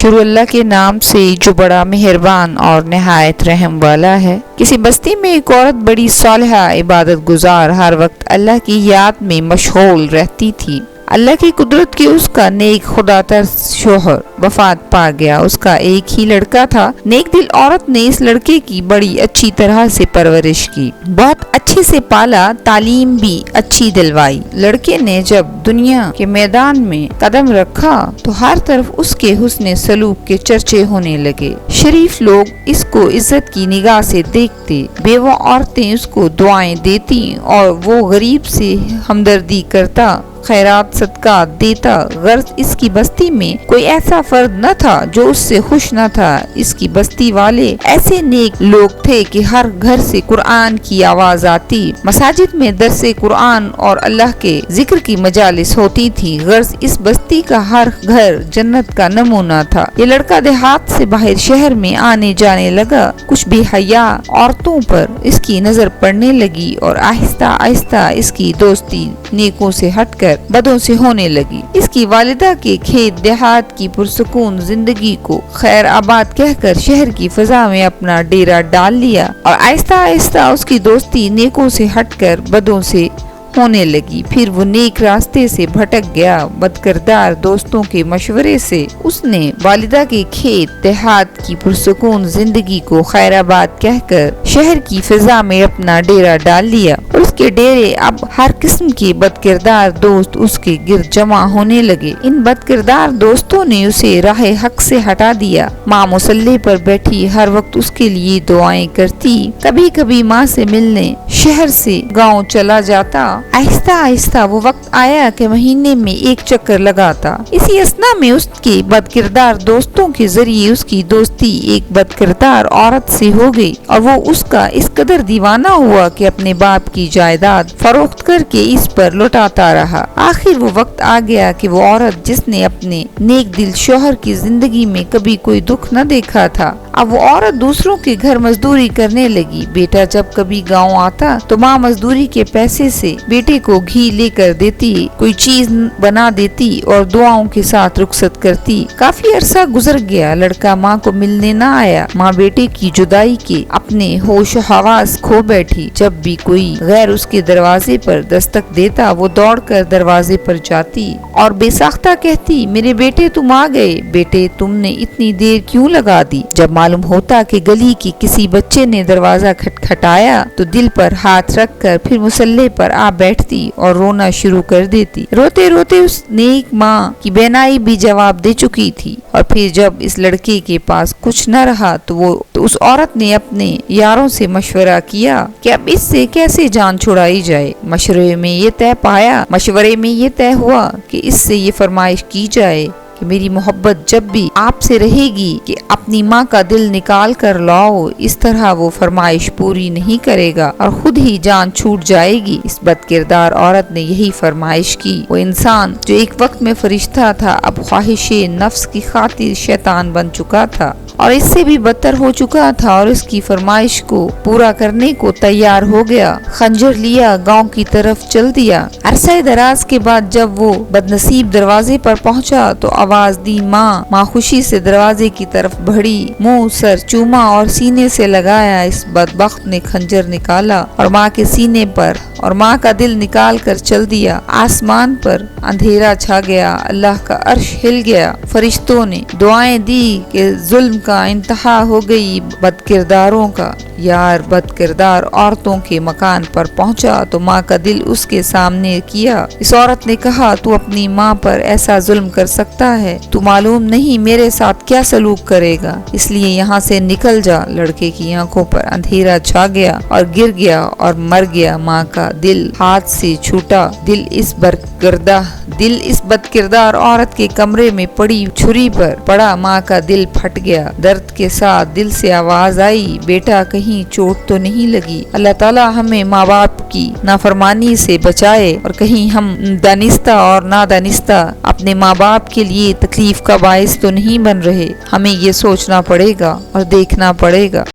شروع اللہ کے نام سے جو بڑا مہربان اور نہایت رحم والا ہے۔ کسی بستی میں ایک عورت بڑی صالحہ عبادت گزار ہر وقت اللہ کی یاد میں مشغول رہتی تھی۔ اللہ کی قدرت کے اس کا نیک خدا ترس شوہر وفات پا گیا۔ اس کا ایک ہی لڑکا تھا۔ نیک دل عورت نے اس لڑکے کی بڑی اچھی طرح سے پرورش کی، بہت اچھے سے پالا، تعلیم بھی اچھی دلوائی۔ لڑکے نے جب دنیا کے میدان میں قدم رکھا تو ہر طرف اس کے حسن سلوک کے چرچے ہونے لگے۔ شریف لوگ اس کو عزت کی نگاہ سے دیکھتے، بیوہ عورتیں اس کو دعائیں دیتی اور وہ غریب سے ہمدردی کرتا، خیرات صدقات دیتا۔ غرض اس کی بستی میں کوئی ایسا فرد نہ تھا جو اس سے خوش نہ تھا۔ اس کی بستی والے ایسے نیک لوگ تھے کہ ہر گھر سے قرآن کی آواز آتی، مساجد میں درس قرآن اور اللہ کے ذکر کی مجالس ہوتی تھی۔ غرض اس بستی کا ہر گھر جنت کا نمونہ تھا۔ یہ لڑکا دیہات سے باہر شہر میں آنے جانے لگا۔ کچھ بے حیا عورتوں پر اس کی نظر پڑنے لگی اور آہستہ آہستہ اس کی دوستی نیکوں سے ہٹ کر بدوں سے ہونے لگی۔ اس کی والدہ کے کھیت دیہات کی پرسکون زندگی کو خیر آباد کہہ کر شہر کی فضا میں اپنا ڈیرا ڈال لیا اور آہستہ آہستہ اس کی دوستی نیکوں سے ہٹ کر بدوں سے ہونے لگی۔ پھر وہ نیک راستے سے بھٹک گیا۔ بد کردار دوستوں کے مشورے سے اس نے والدہ کے کھیت دیہات کی پرسکون زندگی کو خیر آباد کہہ کر شہر کی فضا میں اپنا ڈیرا ڈال لیا اور اس کے ڈیرے اب ہر قسم کے بد کردار دوست اس کے گرد جمع ہونے لگے۔ ان بد کردار دوستوں نے اسے راہ حق سے ہٹا دیا۔ ماں مصلی پر بیٹھی ہر وقت اس کے لیے دعائیں کرتی، کبھی کبھی ماں سے ملنے شہر سے گاؤں چلا جاتا۔ آہستہ آہستہ وہ وقت آیا کہ مہینے میں ایک چکر لگاتا۔ اسی اثنا میں اس کے بد کردار دوستوں کے ذریعے اس کی دوستی ایک بد کردار عورت سے ہو گئی اور وہ اس کا اس قدر دیوانہ ہوا کہ اپنے باپ کی جائیداد فروخت کر کے اس پر لوٹاتا رہا۔ آخر وہ وقت آ گیا کہ وہ عورت جس نے اپنے نیک دل شوہر کی زندگی میں کبھی کوئی دکھ نہ دیکھا تھا، اب وہ عورت دوسروں کے گھر مزدوری کرنے لگی۔ بیٹا جب کبھی گاؤں آتا تو ماں مزدوری کے پیسے سے بیٹے کو گھی لے کر دیتی، کوئی چیز بنا دیتی اور دعاؤں کے ساتھ رخصت کرتی۔ کافی عرصہ گزر گیا، لڑکا ماں کو ملنے نہ آیا۔ ماں بیٹے کی جدائی کے اپنے ہوش و حواس کھو بیٹھی۔ جب بھی کوئی غیر اس کے دروازے پر دستک دیتا وہ دوڑ کر دروازے پر جاتی اور بے ساختہ کہتی، میرے بیٹے تم آ گئے، بیٹے تم نے اتنی دیر کیوں لگا دی؟ جب معلوم ہوتا کہ گلی کی کسی بچے نے دروازہ کھٹکھٹایا تو دل پر ہاتھ رکھ کر پھر مصلی پر آ بیٹھتی اور رونا شروع کر دیتی۔ روتے روتے اس نیک ماں کی بینائی بھی جواب دے چکی تھی۔ اور پھر جب اس لڑکے کے پاس کچھ نہ رہا تو اس عورت نے اپنے یاروں سے مشورہ کیا کہ اب اس سے کیسے جان چھڑائی جائے۔ مشورے میں یہ طے ہوا کہ اس سے یہ فرمائش کی جائے کہ میری محبت جب بھی آپ سے رہے گی کہ اپنی ماں کا دل نکال کر لاؤ۔ اس طرح وہ فرمائش پوری نہیں کرے گا اور خود ہی جان چھوٹ جائے گی۔ اس بد کردار عورت نے یہی فرمائش کی۔ وہ انسان جو ایک وقت میں فرشتہ تھا اب خواہش نفس کی خاطر شیطان بن چکا تھا اور اس سے بھی بدتر ہو چکا تھا اور اس کی فرمائش کو پورا کرنے کو تیار ہو گیا۔ خنجر لیا، گاؤں کی طرف چل دیا۔ عرصہ دراز کے بعد جب وہ بدنصیب دروازے پر پہنچا تو آواز دی، ماں خوشی سے دروازے کی طرف بڑھی، منہ سر چوما اور سینے سے لگایا۔ اس بدبخت نے خنجر نکالا اور ماں کے سینے پر اور ماں کا دل نکال کر چل دیا۔ آسمان پر اندھیرا چھا گیا، اللہ کا عرش ہل گیا۔ فرشتوں نے دعائیں دی کہ ظلم کا انتہا ہو گئی بد کرداروں کا۔ یار بد کردار عورتوں کے مکان پر پہنچا تو ماں کا دل اس کے سامنے کیا۔ اس عورت نے کہا، تو اپنی ماں پر ایسا ظلم کر سکتا ہے؟ تو معلوم نہیں میرے ساتھ کیا سلوک کرے گا، اس لیے یہاں سے نکل جا۔ لڑکے کی آنکھوں پر اندھیرا چھا گیا اور گر گیا اور مر گیا۔ ماں کا دل ہاتھ سے چھوٹا۔ دل اس بد کردار عورت کے کمرے میں پڑی چھری پر پڑا۔ ماں کا دل پھٹ گیا۔ درد کے ساتھ دل سے آواز آئی، بیٹا کہیں چوٹ تو نہیں لگی؟ اللہ تعالی ہمیں ماں باپ کی نافرمانی سے بچائے اور کہیں ہم دانستہ اور نادانستہ اپنے ماں باپ کے لیے تکلیف کا باعث تو نہیں بن رہے۔ ہمیں یہ سوچنا پڑے گا اور دیکھنا پڑے گا۔